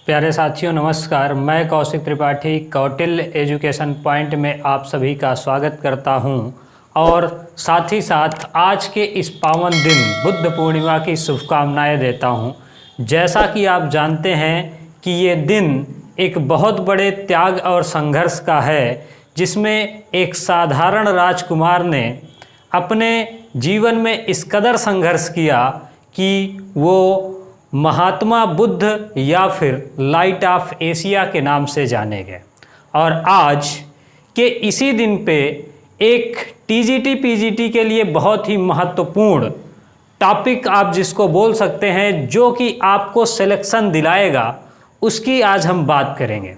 प्यारे साथियों नमस्कार। मैं कौशिक त्रिपाठी कौटिल्य एजुकेशन पॉइंट में आप सभी का स्वागत करता हूं और साथ ही साथ आज के इस पावन दिन बुद्ध पूर्णिमा की शुभकामनाएं देता हूं। जैसा कि आप जानते हैं कि ये दिन एक बहुत बड़े त्याग और संघर्ष का है, जिसमें एक साधारण राजकुमार ने अपने जीवन में इस कदर संघर्ष किया कि वो महात्मा बुद्ध या फिर लाइट ऑफ एशिया के नाम से जाने गए। और आज के इसी दिन पे एक टीजीटी पीजीटी के लिए बहुत ही महत्वपूर्ण टॉपिक आप जिसको बोल सकते हैं, जो कि आपको सिलेक्शन दिलाएगा, उसकी आज हम बात करेंगे।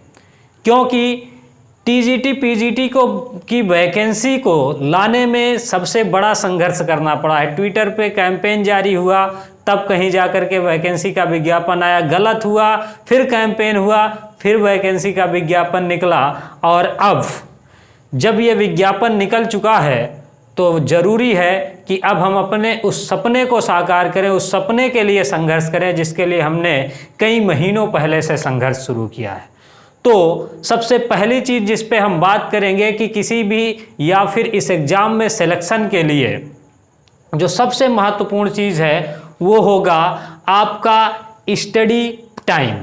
क्योंकि टीजीटी पीजीटी की वैकेंसी को लाने में सबसे बड़ा संघर्ष करना पड़ा है। ट्विटर पे कैंपेन जारी हुआ, तब कहीं जाकर के वैकेंसी का विज्ञापन आया, गलत हुआ, फिर कैंपेन हुआ, फिर वैकेंसी का विज्ञापन निकला। और अब जब ये विज्ञापन निकल चुका है तो ज़रूरी है कि अब हम अपने उस सपने को साकार करें, उस सपने के लिए संघर्ष करें जिसके लिए हमने कई महीनों पहले से संघर्ष शुरू किया है। तो सबसे पहली चीज़ जिस पे हम बात करेंगे कि किसी भी या फिर इस एग्ज़ाम में सिलेक्शन के लिए जो सबसे महत्वपूर्ण चीज़ है वो होगा आपका स्टडी टाइम।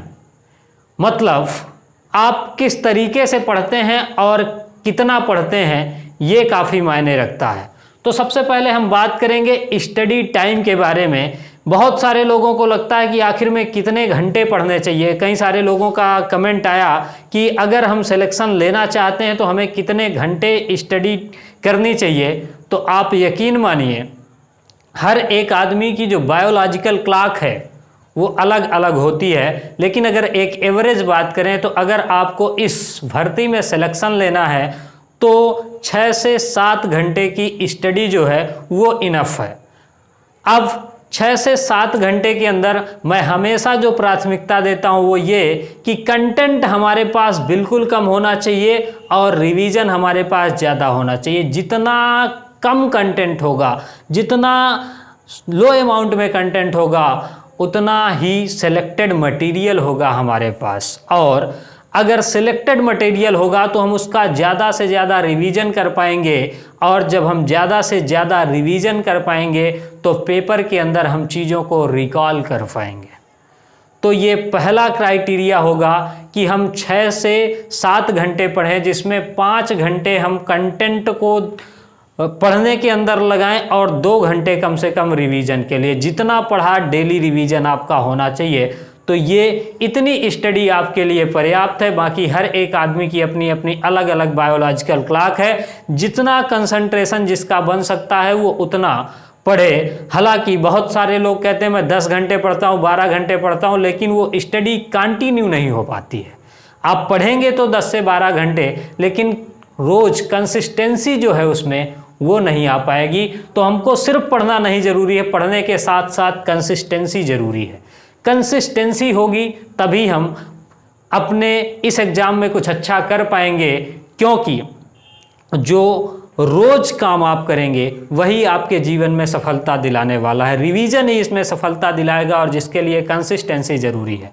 मतलब आप किस तरीके से पढ़ते हैं और कितना पढ़ते हैं, ये काफ़ी मायने रखता है। तो सबसे पहले हम बात करेंगे स्टडी टाइम के बारे में। बहुत सारे लोगों को लगता है कि आखिर में कितने घंटे पढ़ने चाहिए। कई सारे लोगों का कमेंट आया कि अगर हम सिलेक्शन लेना चाहते हैं तो हमें कितने घंटे स्टडी करनी चाहिए। तो आप यकीन मानिए, हर एक आदमी की जो बायोलॉजिकल क्लॉक है वो अलग अलग होती है, लेकिन अगर एक एवरेज बात करें तो अगर आपको इस भर्ती में सिलेक्शन लेना है तो 6 से 7 घंटे की स्टडी जो है वो इनफ है। अब 6 से 7 घंटे के अंदर मैं हमेशा जो प्राथमिकता देता हूँ वो ये कि कंटेंट हमारे पास बिल्कुल कम होना चाहिए और रिवीजन हमारे पास ज़्यादा होना चाहिए। जितना कम कंटेंट होगा, जितना लो अमाउंट में कंटेंट होगा, उतना ही सिलेक्टेड मटेरियल होगा हमारे पास। और अगर सिलेक्टेड मटेरियल होगा तो हम उसका ज़्यादा से ज़्यादा रिवीजन कर पाएंगे, और जब हम ज़्यादा से ज़्यादा रिवीजन कर पाएंगे तो पेपर के अंदर हम चीज़ों को रिकॉल कर पाएंगे। तो ये पहला क्राइटेरिया होगा कि हम 6 से 7 घंटे पढ़ें, जिसमें 5 घंटे हम कंटेंट को पढ़ने के अंदर लगाएं और 2 घंटे कम से कम रिवीजन के लिए। जितना पढ़ा डेली रिवीजन आपका होना चाहिए। तो ये इतनी स्टडी आपके लिए पर्याप्त है। बाकी हर एक आदमी की अपनी अपनी अलग अलग बायोलॉजिकल क्लॉक है। जितना कंसंट्रेशन जिसका बन सकता है वो उतना पढ़े। हालांकि बहुत सारे लोग कहते हैं मैं 10 घंटे पढ़ता हूँ, 12 घंटे पढ़ता हूँ, लेकिन वो स्टडी कंटिन्यू नहीं हो पाती है। आप पढ़ेंगे तो 10 से 12 घंटे, लेकिन रोज़ कंसिस्टेंसी जो है उसमें वो नहीं आ पाएगी। तो हमको सिर्फ पढ़ना नहीं ज़रूरी है, पढ़ने के साथ साथ कंसिस्टेंसी ज़रूरी है। कंसिस्टेंसी होगी तभी हम अपने इस एग्ज़ाम में कुछ अच्छा कर पाएंगे, क्योंकि जो रोज़ काम आप करेंगे वही आपके जीवन में सफलता दिलाने वाला है। रिवीजन ही इसमें सफलता दिलाएगा, और जिसके लिए कंसिस्टेंसी ज़रूरी है।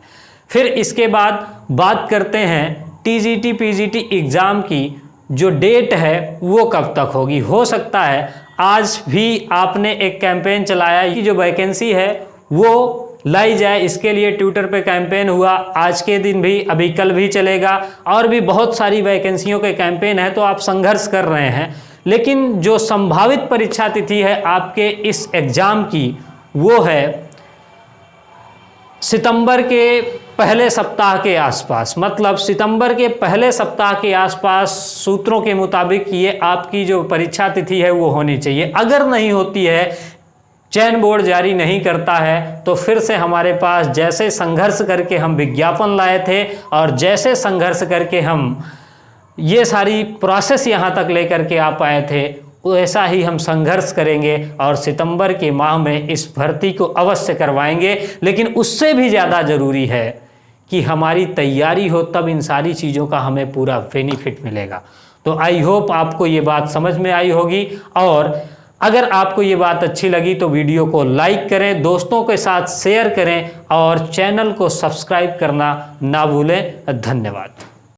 फिर इसके बाद बात करते हैं टीजीटी पीजीटी एग्ज़ाम की जो डेट है वो कब तक होगी। हो सकता है आज भी आपने एक कैंपेन चलाया कि जो वैकेंसी है वो लाई जाए, इसके लिए ट्विटर पे कैंपेन हुआ। आज के दिन भी, अभी कल भी चलेगा, और भी बहुत सारी वैकेंसियों के कैंपेन है। तो आप संघर्ष कर रहे हैं, लेकिन जो संभावित परीक्षा तिथि है आपके इस एग्ज़ाम की वो है सितंबर के पहले सप्ताह के आसपास। मतलब सितंबर के पहले सप्ताह के आसपास सूत्रों के मुताबिक ये आपकी जो परीक्षा तिथि है वो होनी चाहिए। अगर नहीं होती है, चयन बोर्ड जारी नहीं करता है, तो फिर से हमारे पास जैसे संघर्ष करके हम विज्ञापन लाए थे और जैसे संघर्ष करके हम ये सारी प्रोसेस यहाँ तक लेकर के आ पाए थे, वैसा ही हम संघर्ष करेंगे और सितंबर के माह में इस भर्ती को अवश्य करवाएंगे। लेकिन उससे भी ज़्यादा ज़रूरी है कि हमारी तैयारी हो, तब इन सारी चीज़ों का हमें पूरा बेनिफिट मिलेगा। तो आई होप आपको ये बात समझ में आई होगी। और अगर आपको ये बात अच्छी लगी तो वीडियो को लाइक करें, दोस्तों के साथ शेयर करें और चैनल को सब्सक्राइब करना ना भूलें। धन्यवाद।